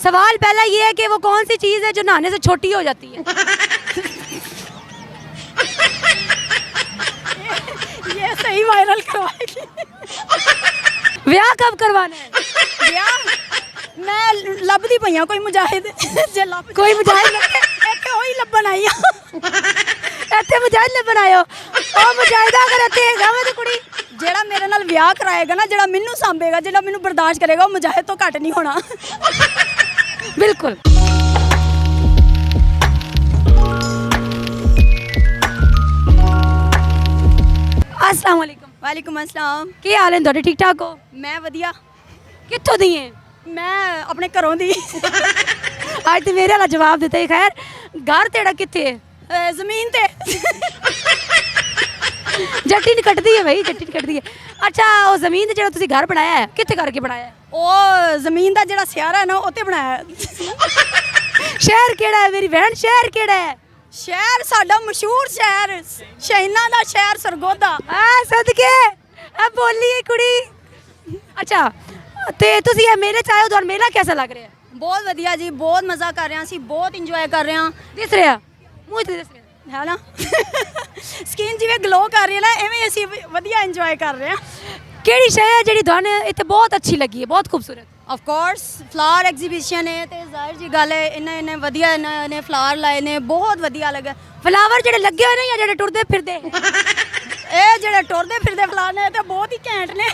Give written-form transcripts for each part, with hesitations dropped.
सवाल पहला ये है कि वो कौन सी चीज़ है जो नहाने से छोटी हो जाती है? ये सही वायरल करवाएगी। ब्याह कब करवाना है? ਵਿਆਹ ਮੈਂ ਲੱਭਦੀ ਪਈ ਆ ਕੋਈ ਮੁਜਾਹਿਦ ਜੇ ਲੱਭ ਕੋਈ ਮੁਜਾਹਿਦ ਇੱਥੇ ਉਹੀ ਲੱਭਣ ਆਈ ਆ। ਇੱਥੇ ਮੁਜਾਹਿਦ ਲੱਭਣ ਆਇਓ। ਉਹ ਮੁਜਾਹਿਦਾ ਅਗਰ ਇੱਥੇ ਹੈਗਾ ਵਾ ਤੇ ਕੁੜੀ ਜਿਹੜਾ ਮੇਰੇ ਨਾਲ ਵਿਆਹ ਕਰਾਏਗਾ ਨਾ, ਜਿਹੜਾ ਮੈਨੂੰ ਸਾਂਭੇਗਾ, ਜਿਹੜਾ ਮੈਨੂੰ ਬਰਦਾਸ਼ਤ ਕਰੇਗਾ, ਉਹ ਮੁਜਾਹਿਦ ਤੋਂ ਘੱਟ ਨਹੀਂ ਹੋਣਾ। बिल्कुल। अस्सलाम वालेकुम। ਵਾਲੇਕੁਮ ਅਸਲਾਮ। ਕੀ ਹਾਲ ਹੈ ਤੁਹਾਡੇ? ਠੀਕ ਠਾਕ ਹੋ? ਮੈਂ ਵਧੀਆ। ਕਿੱਥੋਂ ਦੀ ਹੈ? ਮੈਂ ਆਪਣੇ ਘਰੋਂ ਦੀ। ਅੱਜ ਤੇ ਮੇਰੇ ਵਾਲਾ ਜਵਾਬ ਦਿੱਤਾ ਹੀ। ਖੈਰ ਘਰ ਤੇਰਾ ਕਿੱਥੇ ਹੈ? ਜ਼ਮੀਨ ਤੇ। ਜੱਟੀ ਨਹੀਂ ਕੱਟਦੀ ਹੈ ਭਾਈ, ਜੱਟੀ ਨਹੀਂ ਕੱਟਦੀ ਹੈ। ਅੱਛਾ, ਉਹ ਜ਼ਮੀਨ ਤੇ ਜਿਹੜਾ ਤੁਸੀਂ ਘਰ ਬਣਾਇਆ ਹੈ ਕਿੱਥੇ ਕਰਕੇ ਬਣਾਇਆ ਹੈ? ਉਹ ਜ਼ਮੀਨ ਦਾ ਜਿਹੜਾ ਸਿਆਰਾ ਹੈ ਨਾ, ਉੱਤੇ ਬਣਾਇਆ। ਸ਼ਹਿਰ ਕਿਹੜਾ ਹੈ ਮੇਰੀ ਭੈਣ? ਸ਼ਹਿਰ ਕਿਹੜਾ ਹੈ? ਸ਼ਹਿਰ ਸਾਡਾ ਮਸ਼ਹੂਰ ਸ਼ਹਿਰ, ਸ਼ਹੀਨਾਂ ਦਾ ਸ਼ਹਿਰ ਸਰਗੋਦਾ। ਆ ਸਦਕੇ ਆ ਬੋਲੀ ਹੈ ਕੁੜੀ। ਅੱਛਾ, ਤੇ ਤੁਸੀਂ ਇਹ ਮੇਲੇ ਚ ਆਏ ਹੋ, ਤੁਹਾਨੂੰ ਮੇਲਾ ਕਿਹਦਾ ਲੱਗ ਰਿਹਾ? ਬਹੁਤ ਵਧੀਆ ਜੀ, ਬਹੁਤ ਮਜ਼ਾ ਕਰ ਰਹੇ ਹਾਂ ਅਸੀਂ, ਬਹੁਤ ਇੰਜੋਏ ਕਰ ਰਹੇ ਹਾਂ। ਦਿਸ ਰਿਹਾ ਮੂੰਹ ਤੇ ਦਿਸ ਰਿਹਾ ਹੈ ਨਾ? ਸਕਿਨ ਜਿਵੇਂ ਗਲੋ ਕਰ ਰਹੀ ਹੈ ਨਾ, ਐਵੇਂ ਅਸੀਂ ਵਧੀਆ ਇੰਜੋਏ ਕਰ ਰਹੇ ਹਾਂ। ਕਿਹੜੀ ਸ਼ੈ ਹੈ ਜਿਹੜੀ ਤੁਹਾਨੂੰ ਇੱਥੇ ਬਹੁਤ ਅੱਛੀ ਲੱਗੀ ਹੈ, ਬਹੁਤ ਖੂਬਸੂਰਤ? ਆਫ ਕੋਰਸ ਫਲਾਵਰ ਐਗਜ਼ੀਬਿਸ਼ਨ ਹੈ ਤੇ ਜ਼ਾਹਿਰ ਜੀ ਗੱਲ ਹੈ, ਇੰਨੇ ਵਧੀਆ ਨੇ ਫਲਾਵਰ ਲਾਏ ਨੇ, ਬਹੁਤ ਵਧੀਆ ਲੱਗਾ। ਫਲਾਵਰ ਜਿਹੜੇ ਲੱਗੇ ਹੋਏ ਨੇ ਜਾਂ ਜਿਹੜੇ ਟੁਰਦੇ ਫਿਰਦੇ? ਇਹ ਜਿਹੜੇ ਟੁਰਦੇ ਫਿਰਦੇ ਫਲਾਵਰ ਨੇ ਤੇ ਬਹੁਤ ਹੀ ਘੈਂਟ ਨੇ।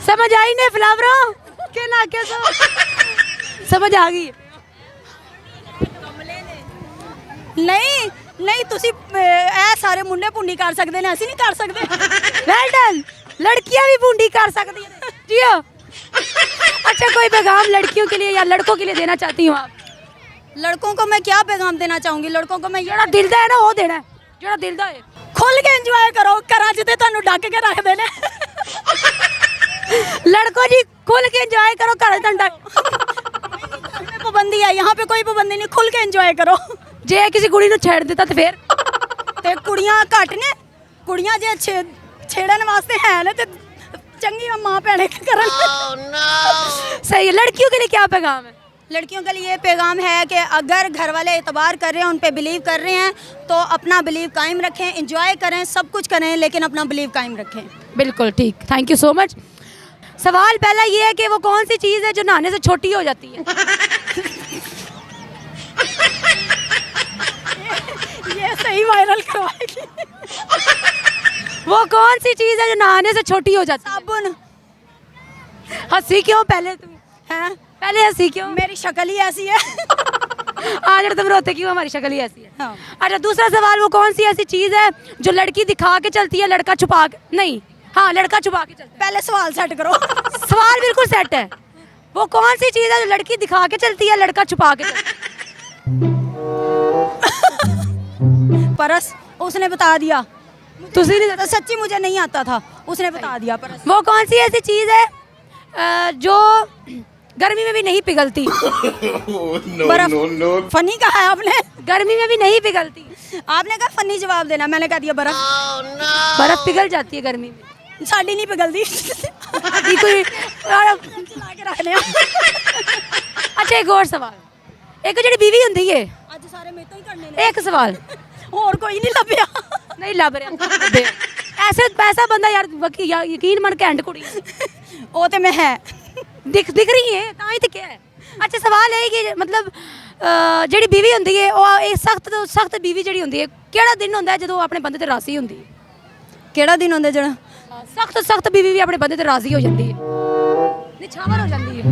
समझ आई ने फ्लावरों के ना के समझ आ गई? ਨਹੀਂ ਨਹੀਂ, ਤੁਸੀਂ ਇਹ ਸਾਰੇ ਮੁੰਡੇ ਭੁੰਡੀ ਕਰ ਸਕਦੇ ਨੇ, ਅਸੀਂ ਨਹੀਂ ਕਰ ਸਕਦੇ। Well done. लड़कियां भी बूंदी कर सकती हैं जियो। अच्छा, कोई पैगाम लड़कियों के लिए या लड़कों के लिए देना चाहती हूँ आप? लड़कों को मैं क्या पैगाम देना चाहूँगी? लड़कों को मैं ਜਿਹੜਾ ਦਿਲ ਦਾ ਹੈ ਨਾ ਉਹ ਦੇਣਾ, ਜਿਹੜਾ ਦਿਲ ਦਾ ਹੈ। ਖੁੱਲ ਕੇ ਇੰਜੋਏ ਕਰੋ, ਘਰਾਂ 'ਚ ਤੇ ਤੁਹਾਨੂੰ ਡੱਕ ਕੇ ਰੱਖਦੇ ਨੇ। लड़कों जी खुल के एंजॉय करो, घर ठंडा। ਪਾਬੰਦੀ ਹੈ, यहाँ पे कोई ਪਾਬੰਦੀ ਨਹੀਂ, ਖੁੱਲ ਕੇ ਇੰਜੋਏ ਕਰੋ। ਜੇ ਕਿਸੇ ਕੁੜੀ ਨੂੰ ਛੇੜ ਦਿੱਤਾ ਤੇ ਫੇਰ? ਤੇ ਕੁੜੀਆਂ ਘੱਟ ਨੇ, ਕੁੜੀਆਂ ਜੇ ਛੇੜਨ ਵਾਸਤੇ ਹੈ ਨੇ ਤੇ ਚੰਗੀ ਮਾਂ ਭੈਣੇ ਕਰਨ। सही है। लड़कियों के लिए क्या पैगाम है? लड़कियों के लिए ये पैगाम है कि अगर घर वाले एतबार कर रहे हैं, उन पे बिलीव कर रहे हैं, तो अपना बिलीव कायम रखें, इंजॉय करें, सब कुछ करें, लेकिन अपना बिलीव कायम रखें। बिल्कुल ठीक, थैंक यू सो मच। सवाल पहला ये है कि वो कौन सी चीज़ है जो नहाने से छोटी हो जाती है? ये सही वायरल करवाएगी। वो कौन सी चीज़ है जो नहाने से छोटी हो जाती है? साबुन। हंसी क्यों पहले तुम? हैं? पहले हंसी क्यों? मेरी शक्ल ही ऐसी है। आज तुम रोते क्यों? हमारी शक्ल ही ऐसी है। हाँ। अच्छा, दूसरा सवाल, वो कौन सी ऐसी चीज़ है जो लड़की दिखा के चलती है, लड़का छुपा के नहीं? हाँ, लड़का छुपा के चलता पहले सवाल सेट करो। है। सवाल बिल्कुल सेट है। वो कौन सी चीज़ है जो लड़की दिखा के चलती है, लड़का छुपा के चलता है? परस। उसने बता दिया। तुसी नहीं तो सच्ची मुझे नहीं आता था, उसने बता दिया परस। वो कौन सी ऐसी चीज़ है जो गर्मी में भी नहीं पिघलती? बर्फ। फनी कहा है आपने? गर्मी में भी नहीं पिघलती। आपने कहा फनी जवाब देना, मैंने कह दिया बर्फ। बर्फ पिघल जाती है गर्मी में। साड़ी नहीं पिघलती। अभी कोई चला के रखने। अच्छा, एक और सवाल, एक ਜਿਹੜੀ बीवी ਹੁੰਦੀ है, ਅੱਜ ਸਾਰੇ ਮੇਰੇ ਤੋਂ ਹੀ ਕਰਨੇ ਨੇ। एक सवाल ਹੋਰ ਕੋਈ ਨਹੀਂ ਲੱਭਿਆ। नहीं लभ रहा ऐसे पैसा बंदा यार यकीन मन कैंड कुड़ी ਉਹ ਤੇ ਮੈਂ ਹੈ। दिख रही है ताई तो क्या है। अच्छा, सवाल है कि मतलब ਜਿਹੜੀ बीवी ਹੁੰਦੀ है ਉਹ ਇਹ सख्त बीवी ਜਿਹੜੀ ਹੁੰਦੀ है ਕਿਹੜਾ ਦਿਨ ਹੁੰਦਾ ਹੈ ਜਦੋਂ ਆਪਣੇ ਬੰਦੇ ਤੇ ਰਾਜ਼ੀ ਹੁੰਦੀ ਹੈ? ਕਿਹੜਾ ਦਿਨ ਹੁੰਦਾ ਜਿਹੜਾ सख्त बीवी भी अपने बंदे ਤੇ ਰਾਜ਼ੀ ਹੋ ਜਾਂਦੀ ਹੈ, ਨਿਛਾਵਰ ਹੋ ਜਾਂਦੀ ਹੈ?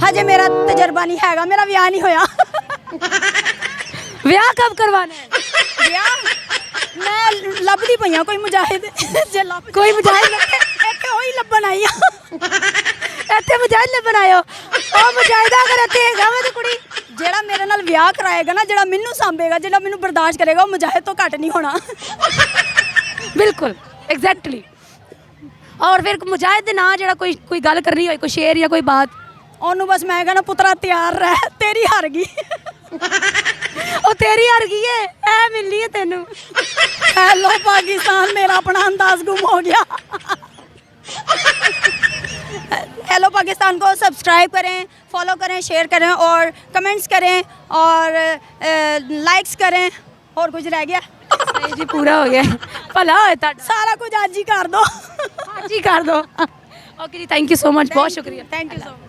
ਹਜੇ ਮੇਰਾ ਤਜਰਬਾ ਨਹੀਂ ਹੈਗਾ, ਮੇਰਾ ਵਿਆਹ ਨਹੀਂ ਹੋਇਆ। ਵਿਆਹ ਕਬ ਕਰਵਾਣਾ ਹੈ? ਵਿਆਹ ਮੈਂ ਲੱਭਦੀ ਪਈ ਆ ਕੋਈ ਮੁਜਾਹਿਦ ਜੇ ਲੱਭ ਕੋਈ ਮੁਜਾਹਿਦ ਇੱਥੇ ਉਹੀ ਲੱਭਣ ਆਈ ਆ। ਇੱਥੇ ਮੁਜਾਹਿਦ ਲੱਭਣ ਆਇਓ। ਉਹ ਮੁਜਾਹਿਦਾ ਅਗਰ ਇੱਥੇ ਹੈਗਾ ਵਾ ਤੇ ਕੁੜੀ ਜਿਹੜਾ ਮੇਰੇ ਨਾਲ ਵਿਆਹ ਕਰਾਏਗਾ ਨਾ, ਜਿਹੜਾ ਮੈਨੂੰ ਸਾਂਭੇਗਾ, ਜਿਹੜਾ ਮੈਨੂੰ ਬਰਦਾਸ਼ਤ ਕਰੇਗਾ, ਉਹ ਮੁਜਾਹਿਦ ਤੋਂ ਘੱਟ ਨਹੀਂ ਹੋਣਾ। बिल्कुल एग्जैक्टली। और फिर मुजाहिद दे नाल जेड़ा कोई गल करनी होए, कोई शेर या कोई बात, ਉਹਨੂੰ ਬਸ ਮੈਂ कहना पुत्रा तैयार रह, तेरी हार गई। ਉਹ ਤੇਰੀ ਹਾਰ ਗਈ ਹੈ, ਐ ਮਿਲਣੀ ਹੈ ਤੈਨੂੰ। हेलो पाकिस्तान, मेरा अपना अंदाज गुम हो गया। हेलो पाकिस्तान को सब्सक्राइब करें, फॉलो करें, शेयर करें और कमेंट्स करें और लाइक्स करें। और कुछ रह गया? ਨਹੀਂ ਜੀ ਪੂਰਾ ਹੋ ਗਿਆ ਭਲਾ ਹੋਏ ਤੁਹਾਡਾ सारा कुछ आज ही कर दो। ਅੱਜ ਹੀ ਕਰ ਦਿਓ ਓਕੇ ਜੀ ਥੈਂਕ ਯੂ ਸੋ ਮਚ ਬਹੁਤ ਸ਼ੁਕਰੀਆ थैंक यू सो मच।